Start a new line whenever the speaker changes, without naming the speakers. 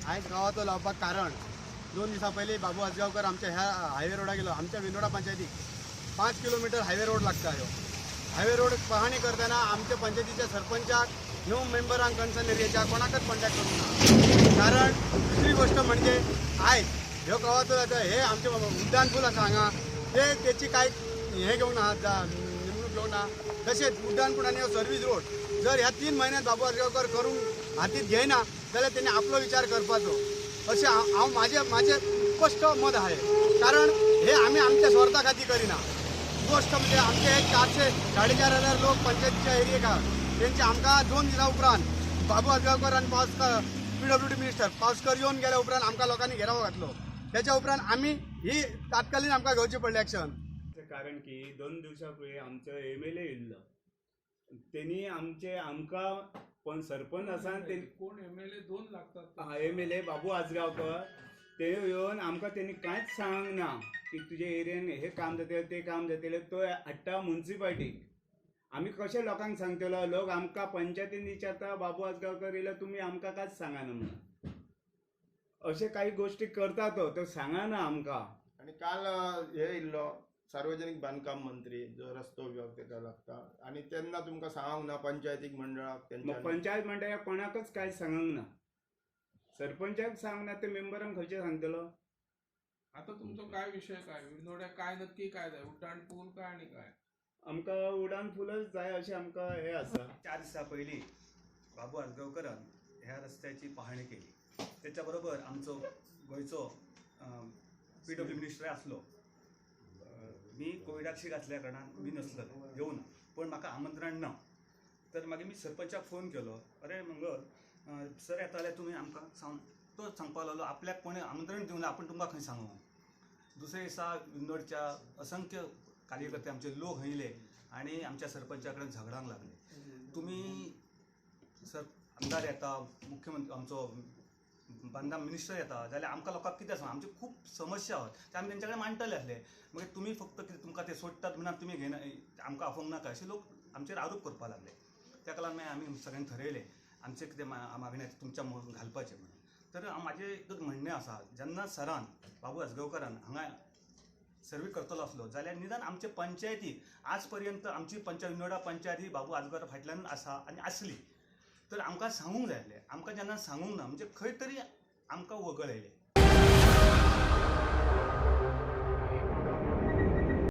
आयज गावाचो लावपाक कारण 2 दिसां पयलीं बाबू आजगांवकर आमच्या ह्या हायवे रोडा गेलो. आमच्या विनोडा पंचायतीक 5 किलोमीटर हायवे रोड लागता. ह्यो हायवे रोड पाहणी करतना आमच्या पंचायतीच्या सरपंचाक न्यू मेंबरांक कन्सर्न एरियाच्या कोणाकच कॉन्टॅक्ट करूंक ना. कारण दुसरी गोष्ट म्हणजे आयज ह्यो गावाचो हे आमचे उड्डाण पूल आसा हांगा त्याची कांय हे घेवंक ना, नेमणूक घेवंक ना. तशेंच उड्डाण पूल आनी सर्वीस रोड जर ह्या 3 म्हयन्यांत बाबू आजगांवकर करून हातीत घेयना जाल्यार तेणी आपलो विचार करपाचो अशें हांव म्हाजें स्पश्ट मत आहे. कारण हे आमी आमच्या स्वार्था खातीर करिना. गोष्ट म्हणजे आमचे 400-4,500 लोक पंचायतीच्या एरियेक आहात. तेंचे आमकां 2 दिसां उपरांत बाबू आजगांवकर आनी पावसकर PWD मिनिस्टर पावसकर येवन गेल्या उपरांत आमकां लोकांनी घेराव घातलो. त्याच्या उपरांत आमी ही तात्कालीन आमकां घेवची पडली एक्शन.
कारण की 2 दिवसां पयलीं आमचो MLA येयल्लो. तेणी आमकां पण सरपंच आसा ते
कोण MLA 2 लागतात.
MLA बाबू आजगांवकर ते येवन आमकां तेणी कांयच सांगूंक ना की तुजे एरियेन हे काम जातलें ते काम जातलें. तो हाडटा म्युन्सिपाल्टीक. आमी कशें लोकांक सांगतलो. लोक आमकां पंचायतीन विचारता बाबू आजगांवकर येयलो तुमी आमकां कांयच सांगना म्हणून. अशें काही गोश्टी करता तो सांगना आमकां.
आणि काल हे इल्लो सार्वजनिक बांदकाम मंत्री जो रस्तो विभाग तेका लागता आणि तेन्ना तुमकां सांगूंक ना पंचायतीक मंडळाक
मग पंचायत मंडळाक कोणाकच कांय सांगूंक ना. सरपंचाक सांगूंक ना ते मेंबरांक खंयचे सांगतलो.
आता तुमचो काय विषय काय विनोड्या काय नक्की काय जाय उड्डाण पूल काय आणि काय
आमकां उडान फुलच जाय अशें आमकां हे आसा.
4 दिसां पयलीं बाबू आजगांवकरान ह्या रस्त्याची पाहणी केली. त्याच्या बरोबर आमचो गोंयचो PWD मिनिस्टर आसलो. मी कोविडाक शीक आसल्या कारणान मी नसलो येवं ना. पण म्हाका आमंत्रण ना. तर मागीर मी सरपंचाक फोन केलो. अरे मंगल सर येता जाल्यार तुमी आमकां तो सांगपाक लागलो आपल्याक कोणें आमंत्रण दिवं ना आपूण तुमकां खंय सांगू. दुसऱ्या दिसा विंगडच्या असंख्य कार्यकर्ते आमचे लोक येयले आणि आमच्या सरपंचा कडेन झगडांक लागले. तुम्ही सर आमदार येता मुख्यमंत्री आमचो बांदकाम मिनिस्टर येता जाल्यार आमकां लोकांक कितें सांग आमची खूब समस्या आसात ते आमी तेंच्या कडेन मांडटले आसले. मागीर तुमी फक्त कितें तुमकां ते सोडटात म्हणून तुमी घेना आमकां आफोंक नाका अशे लोक आमचेर आरोप करपाक लागले. ताका लागून मागीर आमी सगळ्यांनी ठरयलें आमचें कितें मागणी तुमच्या घालपाचें म्हणून. तर म्हाजें एकच म्हणणें आसा जेन्ना सरान बाबू आजगांवकरान हांगा सर्वे करतलो आसलो जाल्यार निदान आमचे पंचायतीक आज पर्यंत आमची विनोडा पंचायत ही बाबू आजगांवकर फाटल्यान आसा आनी आसली. तर आमकां सांगूंक जाय आसलें. आमकां जेन्ना सांगूंक ना म्हणजे खंय तरी आमकां वगळ येयलें.